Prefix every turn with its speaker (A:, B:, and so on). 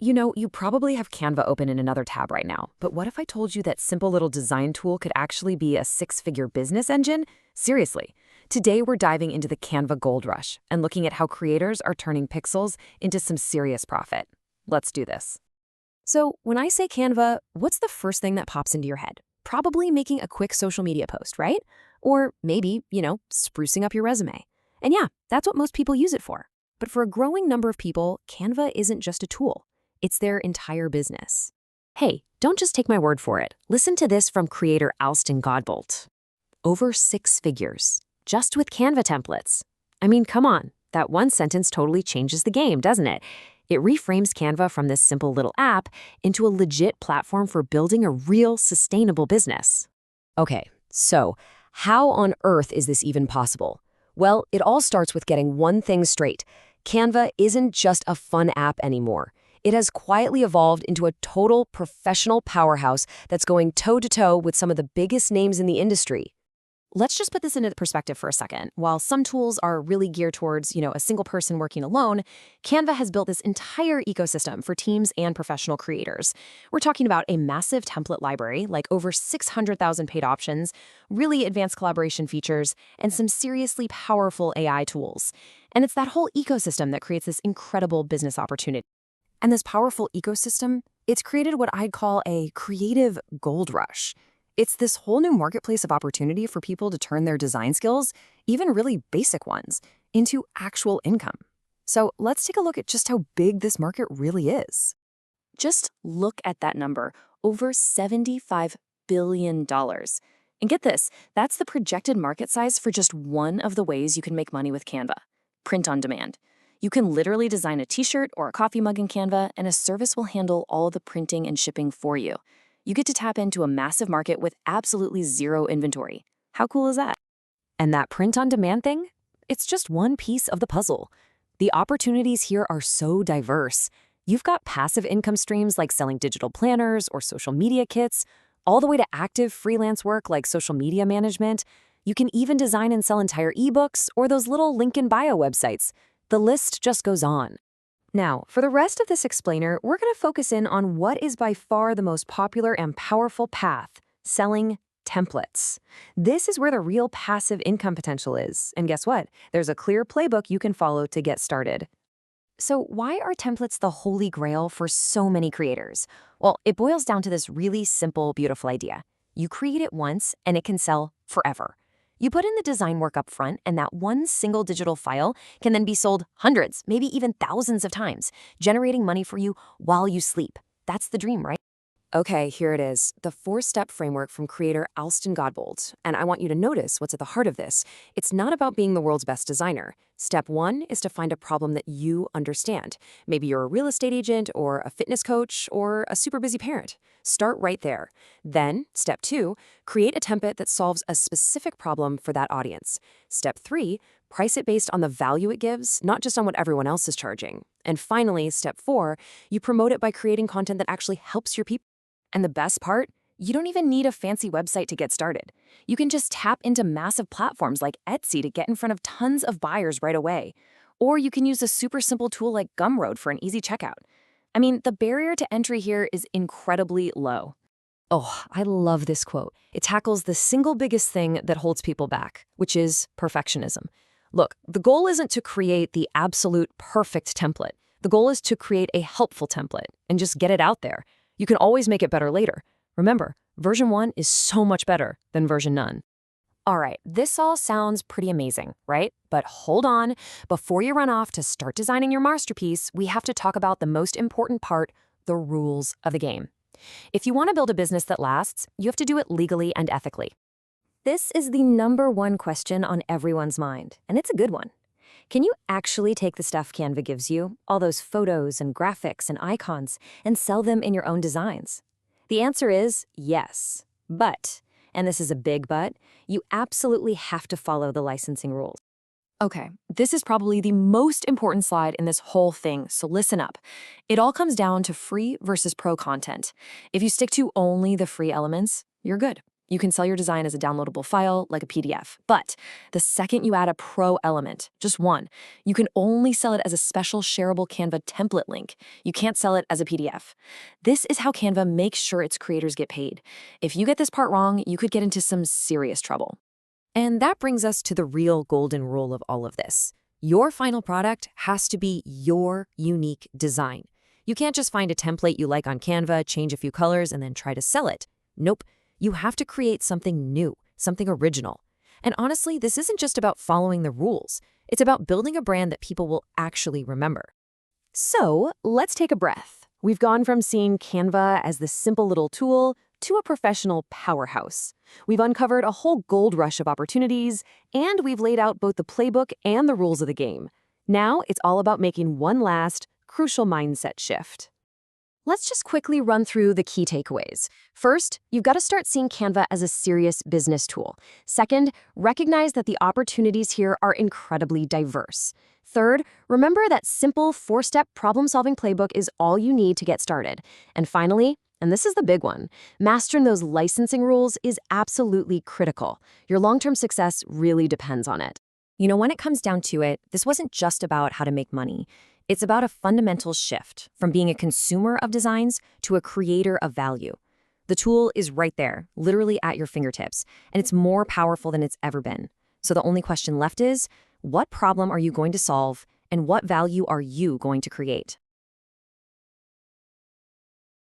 A: You know, you probably have Canva open in another tab right now, but what if I told you that simple little design tool could actually be a six-figure business engine? Seriously. Today we're diving into the Canva gold rush and looking at how creators are turning pixels into some serious profit. Let's do this. So, when I say Canva, what's the first thing that pops into your head? Probably making a quick social media post, right? Or maybe, sprucing up your resume. And yeah, that's what most people use it for. But for a growing number of people, Canva isn't just a tool. It's their entire business. Hey, don't just take my word for it. Listen to this from creator Alston Godbolt. Over 6 figures, just with Canva templates. I mean, come on, that one sentence totally changes the game, doesn't it? It reframes Canva from this simple little app into a legit platform for building a real, sustainable business. Okay, so how on earth is this even possible? Well, it all starts with getting one thing straight. Canva isn't just a fun app anymore. It has quietly evolved into a total professional powerhouse that's going toe-to-toe with some of the biggest names in the industry. Let's just put this into perspective for a second. While some tools are really geared towards, a single person working alone, Canva has built this entire ecosystem for teams and professional creators. We're talking about a massive template library, like over 600,000 paid options, really advanced collaboration features, and some seriously powerful AI tools. And it's that whole ecosystem that creates this incredible business opportunity. And this powerful ecosystem, it's created what I'd call a creative gold rush. It's this whole new marketplace of opportunity for people to turn their design skills, even really basic ones, into actual income. So let's take a look at just how big this market really is. Just look at that number, over $75 billion. And get this, that's the projected market size for just one of the ways you can make money with Canva: print on demand. You can literally design a t-shirt or a coffee mug in Canva, and a service will handle all the printing and shipping for you. You get to tap into a massive market with absolutely zero inventory. How cool is that? And that print-on-demand thing? It's just one piece of the puzzle. The opportunities here are so diverse. You've got passive income streams like selling digital planners or social media kits, all the way to active freelance work like social media management. You can even design and sell entire ebooks or those little link in bio websites. The list just goes on. Now, for the rest of this explainer, we're going to focus in on what is by far the most popular and powerful path: selling templates. This is where the real passive income potential is. And guess what? There's a clear playbook you can follow to get started. So why are templates the holy grail for so many creators? Well, it boils down to this really simple, beautiful idea. You create it once, and it can sell forever. You put in the design work up front, and that one single digital file can then be sold hundreds, maybe even thousands of times, generating money for you while you sleep. That's the dream, right? Okay, here it is, the 4-step framework from creator Alston Godbolt. And I want you to notice what's at the heart of this. It's not about being the world's best designer. Step 1 is to find a problem that you understand. Maybe you're a real estate agent or a fitness coach or a super busy parent. Start right there. Then, step 2, create a template that solves a specific problem for that audience. Step 3, price it based on the value it gives, not just on what everyone else is charging. And finally, step 4, you promote it by creating content that actually helps your people. And the best part? You don't even need a fancy website to get started. You can just tap into massive platforms like Etsy to get in front of tons of buyers right away. Or you can use a super simple tool like Gumroad for an easy checkout. I mean, the barrier to entry here is incredibly low. Oh, I love this quote. It tackles the single biggest thing that holds people back, which is perfectionism. Look, the goal isn't to create the absolute perfect template. The goal is to create a helpful template and just get it out there. You can always make it better later. Remember, version 1 is so much better than version none. All right, this all sounds pretty amazing, right? But hold on. Before you run off to start designing your masterpiece, we have to talk about the most important part: the rules of the game. If you want to build a business that lasts, you have to do it legally and ethically. This is the #1 question on everyone's mind, and it's a good one. Can you actually take the stuff Canva gives you, all those photos and graphics and icons, and sell them in your own designs? The answer is yes. But, and this is a big but, you absolutely have to follow the licensing rules. Okay, this is probably the most important slide in this whole thing, so listen up. It all comes down to free versus pro content. If you stick to only the free elements, you're good.
B: You can sell your design as a downloadable file, like a PDF. But the second you add a pro element, just one, you can only sell it as a special shareable Canva template link. You can't sell it as a PDF. This is how Canva makes sure its creators get paid. If you get this part wrong, you could get into some serious trouble.
A: And that brings us to the real golden rule of all of this. Your final product has to be your unique design. You can't just find a template you like on Canva, change a few colors, and then try to sell it. Nope. You have to create something new, something original. And honestly, this isn't just about following the rules. It's about building a brand that people will actually remember. So let's take a breath. We've gone from seeing Canva as this simple little tool to a professional powerhouse. We've uncovered a whole gold rush of opportunities, and we've laid out both the playbook and the rules of the game. Now it's all about making one last, crucial mindset shift. Let's just quickly run through the key takeaways. First, you've got to start seeing Canva as a serious business tool. Second, recognize that the opportunities here are incredibly diverse. Third, remember that simple 4-step problem-solving playbook is all you need to get started. And finally, and this is the big one, mastering those licensing rules is absolutely critical. Your long-term success really depends on it. When it comes down to it, this wasn't just about how to make money. It's about a fundamental shift from being a consumer of designs to a creator of value. The tool is right there, literally at your fingertips, and it's more powerful than it's ever been. So the only question left is, what problem are you going to solve, and what value are you going to create?